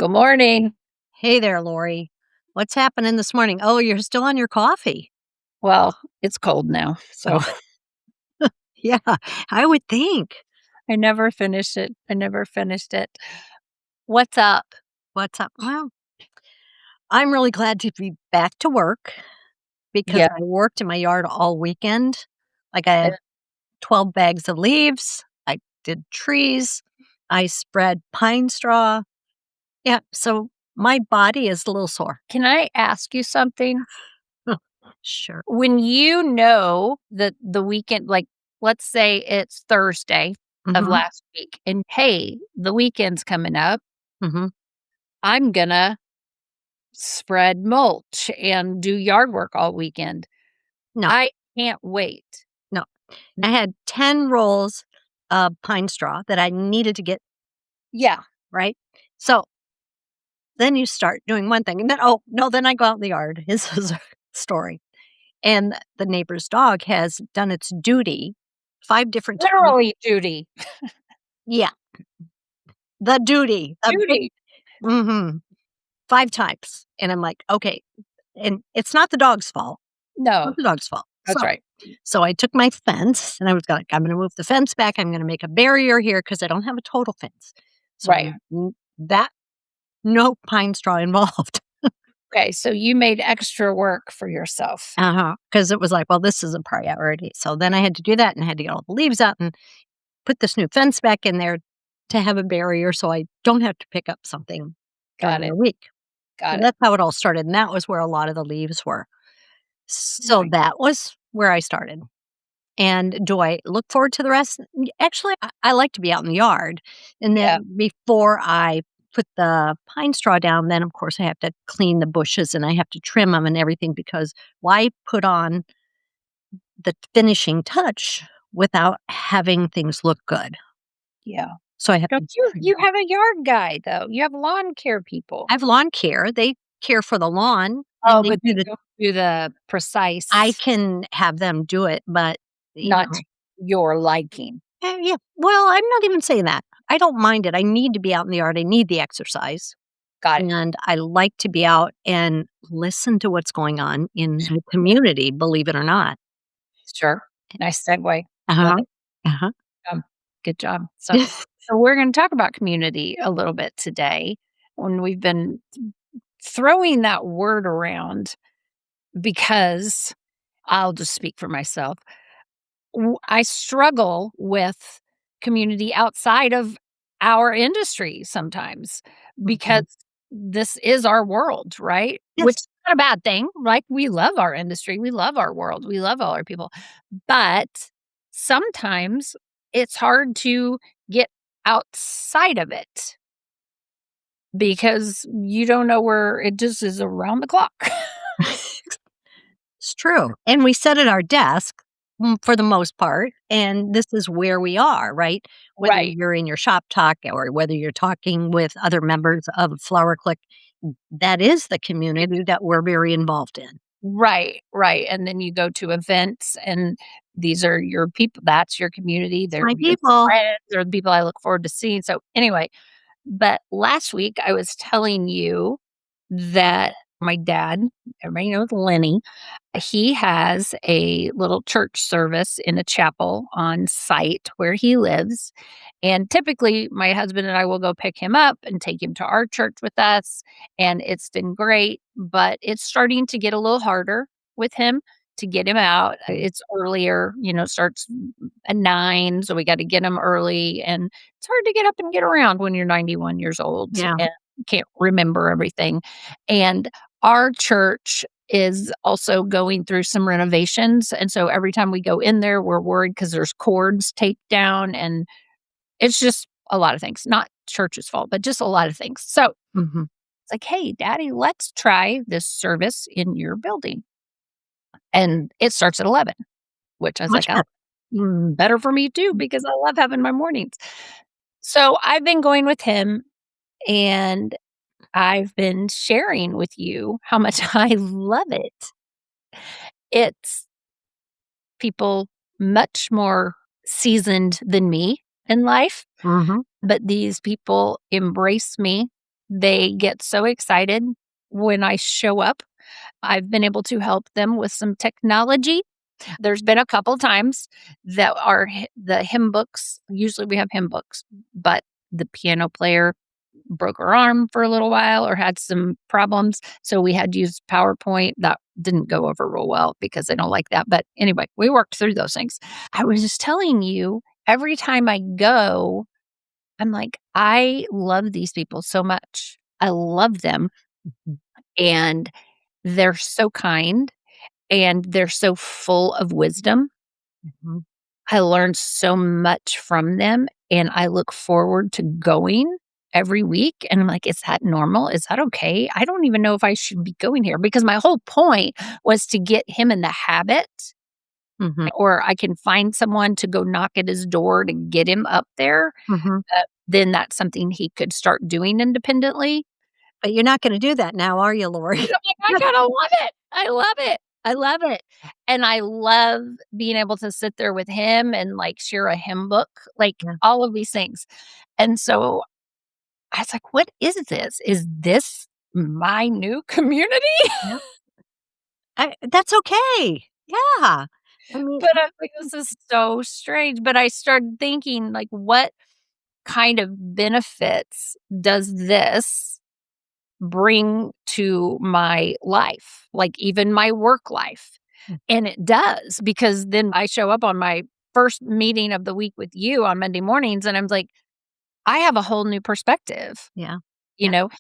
Good morning. Hey there, Lori. What's happening this morning? Oh, you're still on your coffee. Well, it's cold now, so Oh, yeah, I would think. I never finished it. I never finished it. What's up? What's up? Well, I'm really glad to be back to work because Yeah. I worked in my yard all weekend. Like I eh, had 12 bags of leaves. I did trees. I spread pine straw. Yeah, so my body is a little sore. Can I ask you something? Sure. When you know that the weekend, like, let's say it's Thursday of Hmm. last week, and hey, the weekend's coming up, Hmm. I'm gonna spread mulch and do yard work all weekend. No, I can't wait. no. I had 10 rolls of pine straw that I needed to get Yeah. right. So then you start doing one thing, and then, oh, no, then I go out in the yard. This is a story. And the neighbor's dog has done its duty 5 different times. Literally duty. Yeah, the duty, the big Duty. mhm, 5 times. And I'm like, "Okay." And it's not the dog's fault. Not No, the dog's fault. that's right. So I took my fence, and I was like, "I'm gonna move the fence back. I'm gonna make a barrier here because I don't have a total fence." So, Right. that no pine straw involved. Okay, so you made extra work for yourself. Uh-huh, because it was like, well, this is a priority. So then I had to do that and had to get all the leaves out and put this new fence back in there to have a barrier so I don't have to pick up something Got during the it, week. So got it. that's how it all started, and that was where a lot of the leaves were. So Right. that was where I started. And do I look forward to the rest? Actually, I like to be out in the yard. And Yeah, then before I put the pine straw down, then of course I have to clean the bushes and I have to trim them and everything because why put on the finishing touch without having things look good. yeah. So I have Don't to you trim. you have a yard guy, though. You have lawn care people. I have lawn care. They care for the lawn and Oh, they but do they the don't do the I precise, can have them do it, but not your liking. yeah. Well, I'm not even saying that. I don't mind it. I need to be out in the yard. I need the exercise. Got it. And I like to be out and listen to what's going on in the community, believe it or not. Sure. Nice segue. Love Uh-huh. it. Uh-huh. Um, good job. So we're gonna talk about community a little bit today when we've been throwing that word around because I'll just speak for myself. I struggle with community outside of our industry sometimes because Mhm. this is our world, right? Which Yes. is not a bad thing. Like we love our industry, we love our world, we love all our people. But sometimes it's hard to get outside of it because you don't know where it just is around the clock. It's true. And we sit at our desk for the most part, and this is where we are, right? Whether Right. you're in your shop talk or whether you're talking with other members of Flower Click, that is the community that we're very involved in. Right, right, and then you go to events, and these are your people that's your community, It's they're my your people. friends, they're the people I look forward to seeing, so, anyway, but last week, I was telling you that my dad, everybody knows Lenny, he has a little church service in a chapel on site where he lives. And typically, my husband and I will go pick him up and take him to our church with us. And it's been great, but it's starting to get a little harder with him to get him out. It's earlier, starts at 9. So we got to get him early. And it's hard to get up and get around when you're 91 years old Yeah. and can't remember everything. And our church is also going through some renovations, and so every time we go in there, we're worried because there's cords taped down, and it's just a lot of things. Not church's fault, but just a lot of things. So, Mhm. it's like, "Hey, daddy, let's try this service in your building." And it starts at 11, which I was Much like, "Oh, better. better for me too because I love having my mornings." So, I've been going with him, and I've been sharing with you how much I love it. It's people much more seasoned than me in life, Mhm. but these people embrace me. They get so excited when I show up. I've been able to help them with some technology. There's been a couple times that the hymn books, usually we have hymn books, but the piano player broke her arm for a little while or had some problems, so we had to use PowerPoint. That didn't go over real well because I don't like that, but anyway, we worked through those things. I was just telling you, every time I go, I'm like, "I love these people so much. I love them, Mhm, and they're so kind, and they're so full of wisdom. mhm, I learned so much from them, and I look forward to going every week, and I'm like, "Is that normal? Is that okay? I don't even know if I should be going here," because my whole point was to get him in the habit, mhm, or I can find someone to go knock at his door to get him up there, mhm. then that's something he could start doing independently. But you're not gonna do that now, are you, Lori? And I'm like, "I kinda love it. I love it. I love it." And I love being able to sit there with him and, like, share a hymn book, like, Yeah, all of these things. And so I was like, "What is this? Is this my new community?" yeah. That's okay. Yeah. I mean, But I was like, "This is so strange." But I started thinking, like, what kind of benefits does this bring to my life, like even my work life. And it does, because then I show up on my first meeting of the week with you on Monday mornings and I'm like, I have a whole new perspective, yeah, you yeah, know?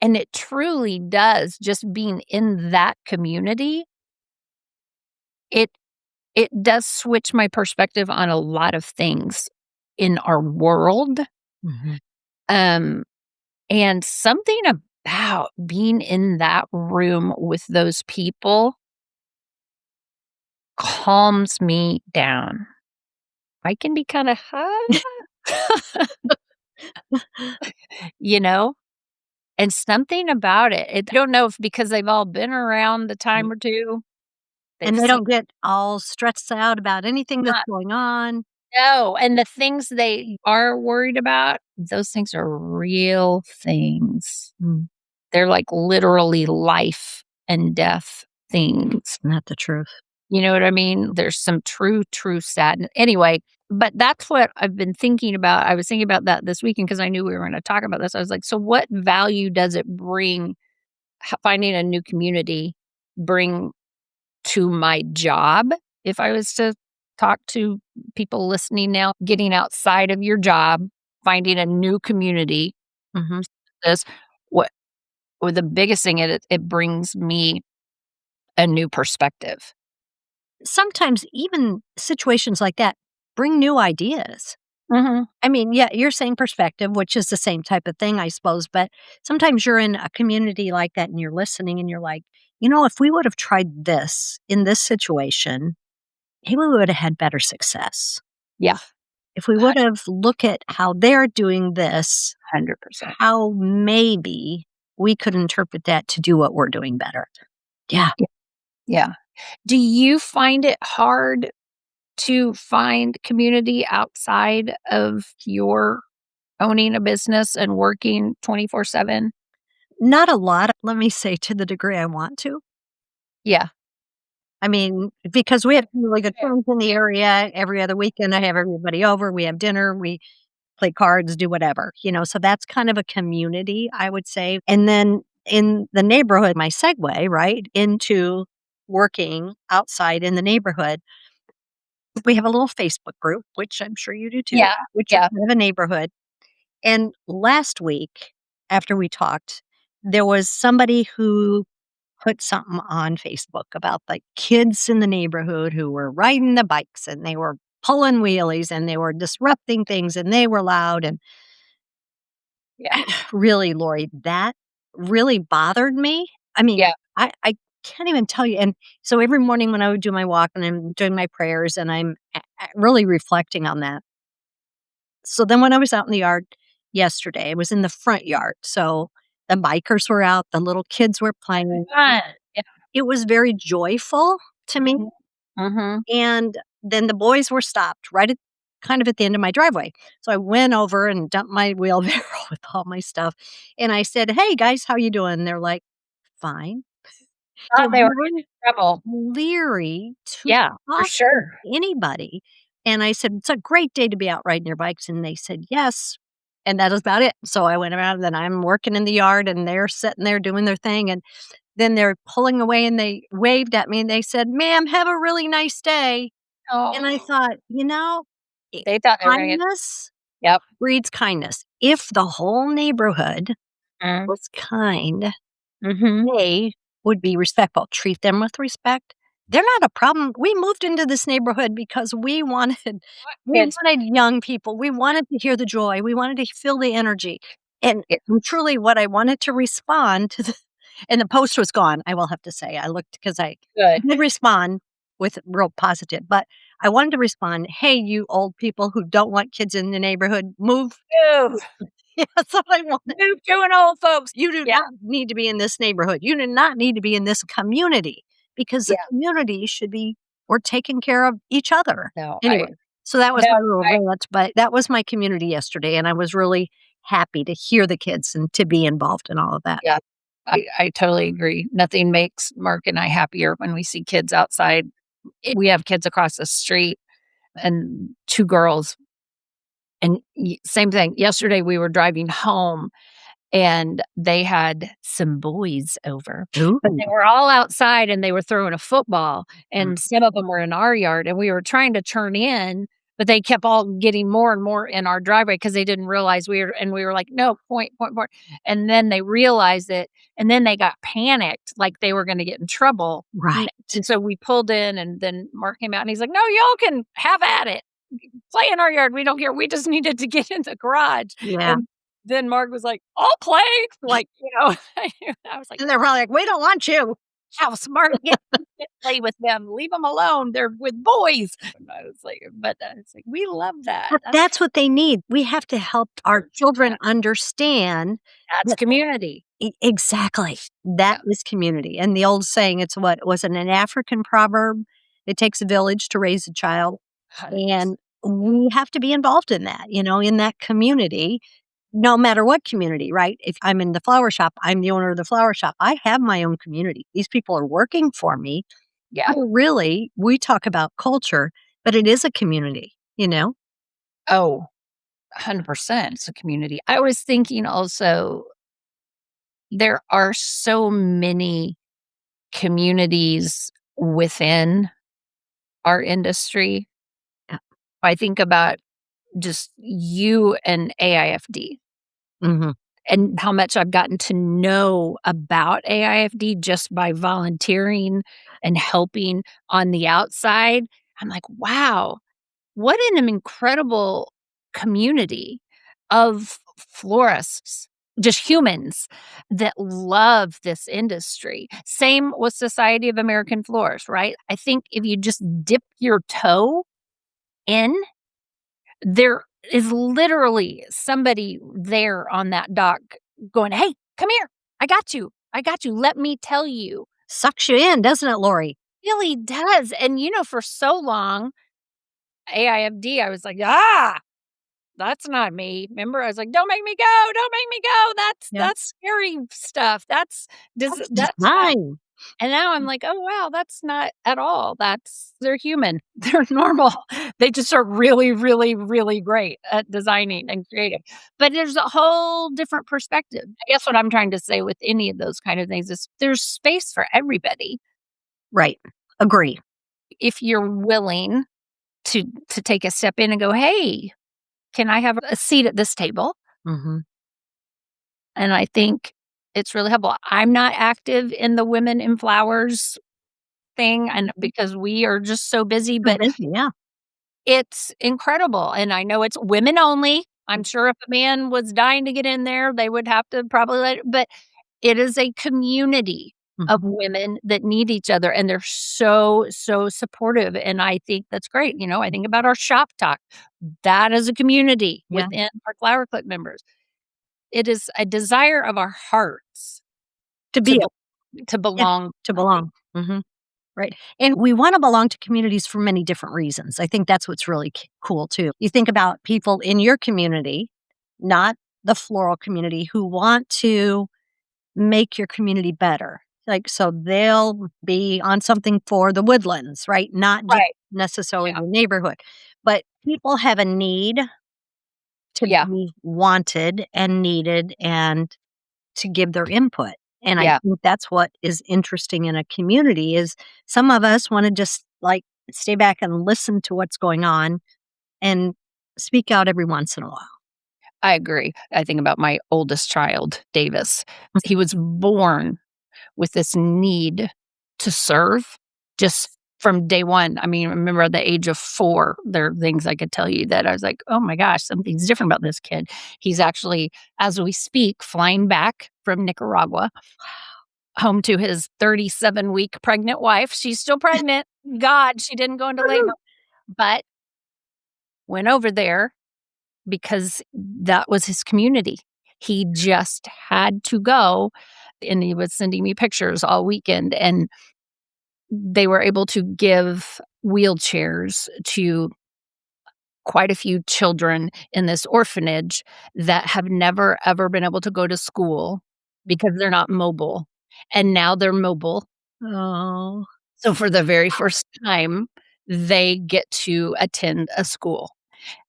And it truly does, just being in that community, it it does switch my perspective on a lot of things in our world. mhm. Um and something about being in that room with those people calms me down. I can be kinda, you know? And something about it, I don't know if because they've all been around a time or 2, they've And they seen. don't get all stressed out about anything that's Not going on. No, and the things they are worried about, those things are real things. Mm, They're like literally life and death things. not the truth. You know what I mean? There's some true sadness. Anyway, but that's what I've been thinking about. I was thinking about that this weekend because I knew we were gonna talk about this. I was like, "So what value does it bring finding a new community bring to my job?" If I was to talk to people listening now, getting outside of your job, finding a new community, Mhm. this what or the biggest thing, it brings me a new perspective. Sometimes even situations like that bring new ideas. Mhm. I mean, yeah, you're saying perspective, which is the same type of thing, I suppose, but sometimes you're in a community like that and you're listening and you're like, if we would have tried this in this situation, maybe we would have had better success. Yeah, If we would have looked at how they're doing this, 100%. how maybe we could interpret that to do what we're doing better. Yeah. Yeah, yeah. Do you find it hard to find community outside of your owning a business and working 24/7? Not a lot, let me say, to the degree I want to. Yeah. I mean, because we have some really good friends in the area. Every other weekend, I have everybody over. We have dinner. We play cards, do whatever, so that's kind of a community, I would say. And then in the neighborhood, my segue, right, into working outside in the neighborhood, we have a little Facebook group, which I'm sure you do too, Yeah, which is yeah, kind of a neighborhood. And last week, after we talked, there was somebody who put something on Facebook about the kids in the neighborhood who were riding the bikes and they were pulling wheelies and they were disrupting things and they were loud. And yeah, really, Lori, that really bothered me. I mean, yeah, I can't even tell you. And so every morning when I would do my walk and I'm doing my prayers and I'm really reflecting on that. So then when I was out in the yard yesterday, I was in the front yard. So the bikers were out, the little kids were playing. fun. Yeah. It was very joyful to me. Mhm, mhm. And then the boys were stopped right at kind of at the end of my driveway. So I went over and dumped my wheelbarrow with all my stuff, and I said, "Hey, guys, how you doing?" They're like, "Fine." They're Thought they were very in trouble. leery to Yeah, for talk to sure. anybody, and I said, "It's a great day to be out riding your bikes," and they said, "Yes," and that is about it. So I went around, and I'm working in the yard, and they're sitting there doing their thing, and then they're pulling away, and they waved at me, and they said, "Ma'am, have a really nice day." And I Oh, thought, I they thought they were gonna get kindness yep. breeds kindness. If the whole neighborhood Mm, was kind, mhm. they would be respectful, treat them with respect. They're not a problem. We moved into this neighborhood because we wanted we Kids wanted young people. We wanted to hear the joy. We wanted to feel the energy. And get truly what I wanted to respond to the and the post was gone, I will have to say. I looked because I good. did respond with real positive, but I wanted to respond, "Hey, you old people who don't want kids in the neighborhood, move." Move. Yeah, that's what I wanted. Move to an old folks. You do Yeah, not need to be in this neighborhood. You do not need to be in this community because the yeah. community should be we're taking care of each other. No, Anyway, so that was no, my little I rant, but that was my community yesterday, and I was really happy to hear the kids and to be involved in all of that. yeah. I totally agree. Nothing makes Mark and I happier when we see kids outside. We have kids across the street and 2 girls, and same thing. Yesterday, we were driving home and they had some boys over, but Ooh. they were all outside and they were throwing a football, Mm. and some of them were in our yard, and we were trying to turn in, but they kept all getting more and more in our driveway because they didn't realize we were like, "No, point, point, point," and then they realized it, and then they got panicked, like they were gonna get in trouble, Right. and so we pulled in, and then Mark came out, and he's like, "No, y'all can have at it. Play in our yard, we don't care, we just needed to get in the garage," Yeah. and then Mark was like, "I'll play," like, I was like, And they're probably like, "We don't want you." "How smart, get play with them, leave them alone, they're with boys." And I was like it's like, we love that, But that's what they need. We have to help our yeah, children understand that's that community. exactly. That Yeah, is community, and the old saying, it's what was it an African proverb? "It takes a village to raise a child," 100%. and we have to be involved in that, in that community, no matter what community, right? If I'm in the flower shop, I'm the owner of the flower shop. I have my own community. These people are working for me. Yeah. I really we talk about culture, but it is a community, you know? Oh, 100%, it's a community. I was thinking also, there are so many communities within our industry. Yeah. I think about just you and AIFD Mhm. and how much I've gotten to know about AIFD just by volunteering and helping on the outside. I'm like, wow, what an incredible community of florists, just humans that love this industry. Same with Society of American Florists, right? I think if you just dip your toe in, there is literally somebody there on that dock going, "Hey, come here. I got you. I got you. Let me tell you." Sucks you in, doesn't it, Lori? Really does. And, for so long, AIFD, I was like, "Ah, that's not me." Remember, I was like, "Don't make me go. Don't make me go. Yeah. That's scary stuff. That's That's not." design. And now I'm like, "Oh, wow, that's not at all. They're human. They're normal. They just are really, really, really great at designing and creative." But there's a whole different perspective. I guess what I'm trying to say with any of those kind of things is there's space for everybody Right. Agree. if you're willing to take a step in and go, "Hey, can I have a seat at this table?" Mhm. And I think it's really helpful. I'm not active in the Women in Flowers thing and Mhm. because we are just so busy, Too but busy, yeah. it's incredible, and I know it's women only. I'm Mm, sure if a man was dying to get in there, they would have to probably but it is a community of mhm. women that need each other, and they're so, so supportive, and I think that's great. I think about our shop talk. That is a community Yeah. within our Flower Clique members. It is a desire of our hearts To to be be a to yeah, belong, to I think. belong. Mhm. right. And we wanna belong to communities for many different reasons. I think that's what's really cool too. You think about people in your community, not the floral community, who want to make your community better. Like, so they'll be on something for the woodlands, right? Not just Right. necessarily Yeah. the neighborhood. But people have a need to Yeah. be wanted and needed and to give their input. And I Yeah. think that's what is interesting in a community is some of us want to just like stay back and listen to what's going on and speak out every once in a while. I agree. I think about my oldest child, Davis. He was born with this need to serve just from day one. I mean, I remember at the age of 4, there are things I could tell you that I was like, "Oh my gosh, something's different about this kid." He's actually, as we speak, flying back from Nicaragua home to his 37-week pregnant wife. She's still pregnant. God, she didn't go into labor, but went over there because that was his community. He just had to go, and he was sending me pictures all weekend, and they were able to give wheelchairs to quite a few children in this orphanage that have never, ever been able to go to school because they're not mobile, and now they're mobile. Oh, So for the very first time, they get to attend a school.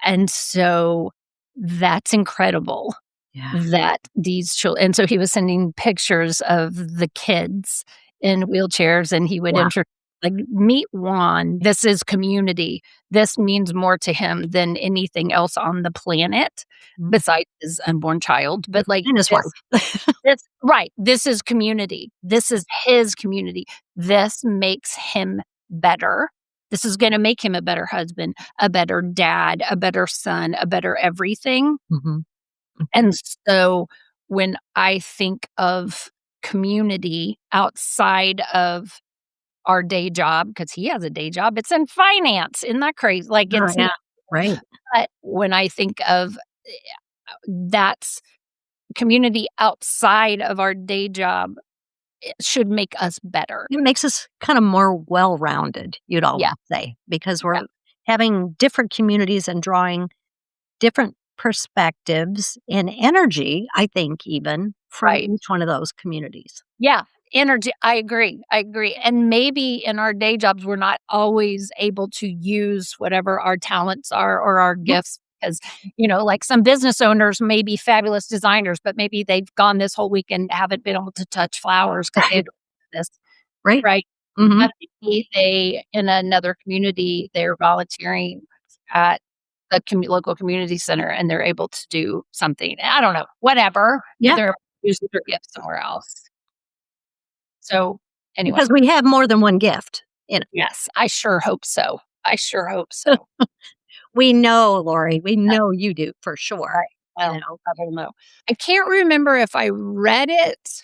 And so that's incredible yeah. that these children. And so he was sending pictures of the kids in wheelchairs, and he would Wow. like, "Meet Juan. This is community. This means more to him than anything else on the planet Mm. besides his unborn child." But, like, And his wife. this right, this is community. This is his community. This makes him better. This is gonna make him a better husband, a better dad, a better son, a better everything. Mhm. And so when I think of community outside of our day job, because he has a day job, it's in finance. Isn't that crazy? Like, Oh, it's yeah. not, Right. but when I think of that's community outside of our day job, it should make us better. It makes us kind of more well-rounded, you'd Yeah, almost say, because yeah, we're having different communities and drawing different perspectives and energy, I think even, from right. each one of those communities. Yeah, energy. I agree. I agree. And maybe in our day jobs, we're not always able to use whatever our talents are or our Yeah. gifts because, like some business owners may be fabulous designers, but maybe they've gone this whole week and haven't been able to touch flowers because they this, Right? right? Mhm. But maybe they, in another community, they're volunteering at the local community center and they're able to do something. I don't know, whatever. Yeah, They're using their gifts somewhere else. So, anyway, because we have more than one gift, yes, I sure hope so. I sure hope so. We know, Lori, we Yeah, know you do for sure, right. you Well, know? I don't know. I can't remember if I read it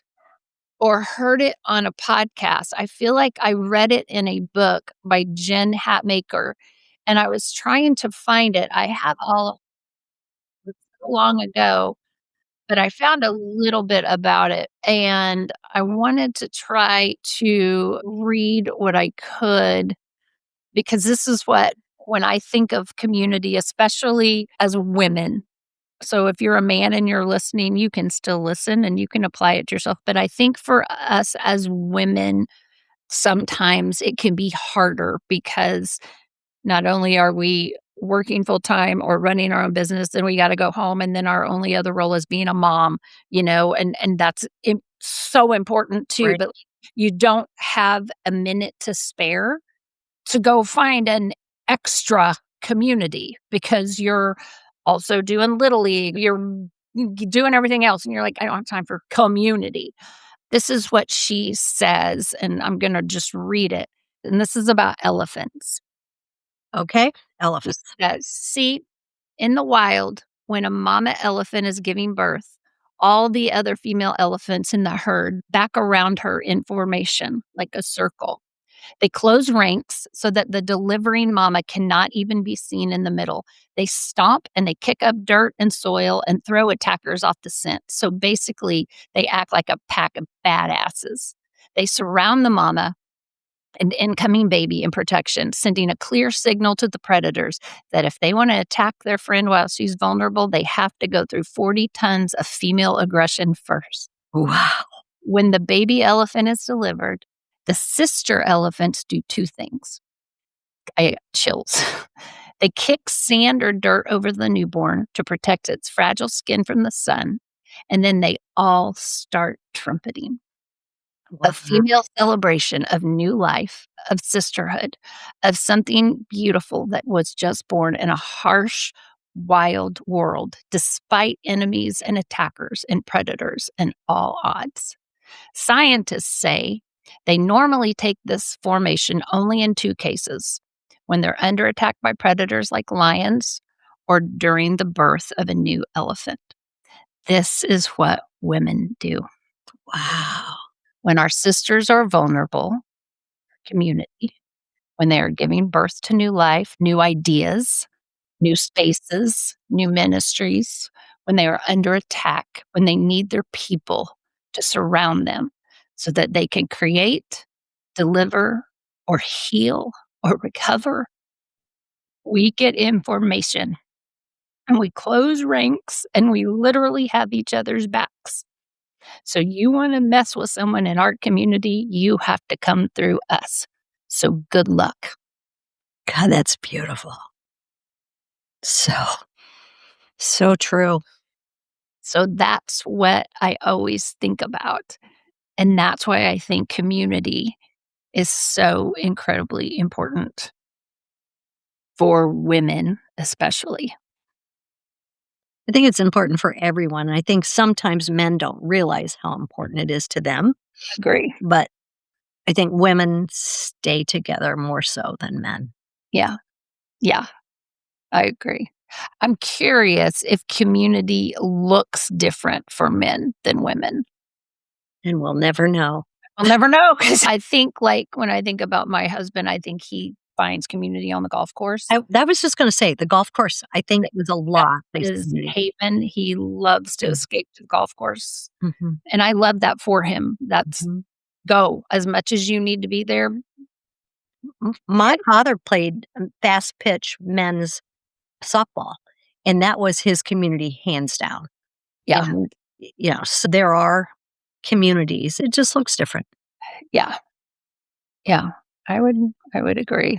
or heard it on a podcast. I feel like I read it in a book by Jen Hatmaker, and I was trying to find it. I have all so long ago, but I found a little bit about it, and I wanted to try to read what I could because this is what when I think of community, especially as women. So if you're a man and you're listening, you can still listen and you can apply it to yourself. But I think for us as women, sometimes it can be harder because not only are we working full time or running our own business, then we got to go home, and then our only other role is being a mom, and that's so important too. Right. But you don't have a minute to spare to go find an extra community because you're also doing little league, you're doing everything else, and you're like, I don't have time for community. This is what she says, and I'm going to just read it. And this is about elephants. Okay, She elephants. says, see, in the wild, when a mama elephant is giving birth, all the other female elephants in the herd back around her in formation, like a circle. They close ranks so that the delivering mama cannot even be seen in the middle. They stomp and they kick up dirt and soil and throw attackers off the scent. So basically, they act like a pack of badasses. They surround the mama an incoming baby and protection, sending a clear signal to the predators that if they want to attack their friend while she's vulnerable, they have to go through 40 tons of female aggression first. Wow. When the baby elephant is delivered, the sister elephants do two things. I chills. They kick sand or dirt over the newborn to protect its fragile skin from the sun, and then they all start trumpeting. A Wow. female celebration of new life, of sisterhood, of something beautiful that was just born in a harsh, wild world, despite enemies and attackers and predators and all odds. Scientists say they normally take this formation only in two cases: when they're under attack by predators like lions or during the birth of a new elephant. This is what women do. Wow. When our sisters are vulnerable, community, when they are giving birth to new life, new ideas, new spaces, new ministries, when they are under attack, when they need their people to surround them so that they can create, deliver, or heal or recover, we get information and we close ranks and we literally have each other's backs. So you want to mess with someone in our community, you have to come through us. So good luck. God, that's beautiful. So, so true. So that's what I always think about. And that's why I think community is so incredibly important for women, especially. I think it's important for everyone. I think sometimes men don't realize how important it is to them, Agree. but I think women stay together more so than men. Yeah. Yeah. I agree. I'm curious if community looks different for men than women. And we'll never know. I'll never know because I think, like, when I think about my husband, I think he finds community on the golf course. That was just gonna say, the golf course, I think That was a that lot based is community. haven. He loves to Mm. escape to the golf course, Mhm, and I love that for him. That's mhm. go as much as you need to be there. My father played, fast pitch men's softball, and that was his community hands down. Yeah, And, so there are communities, it just looks different. yeah, yeah. I would agree.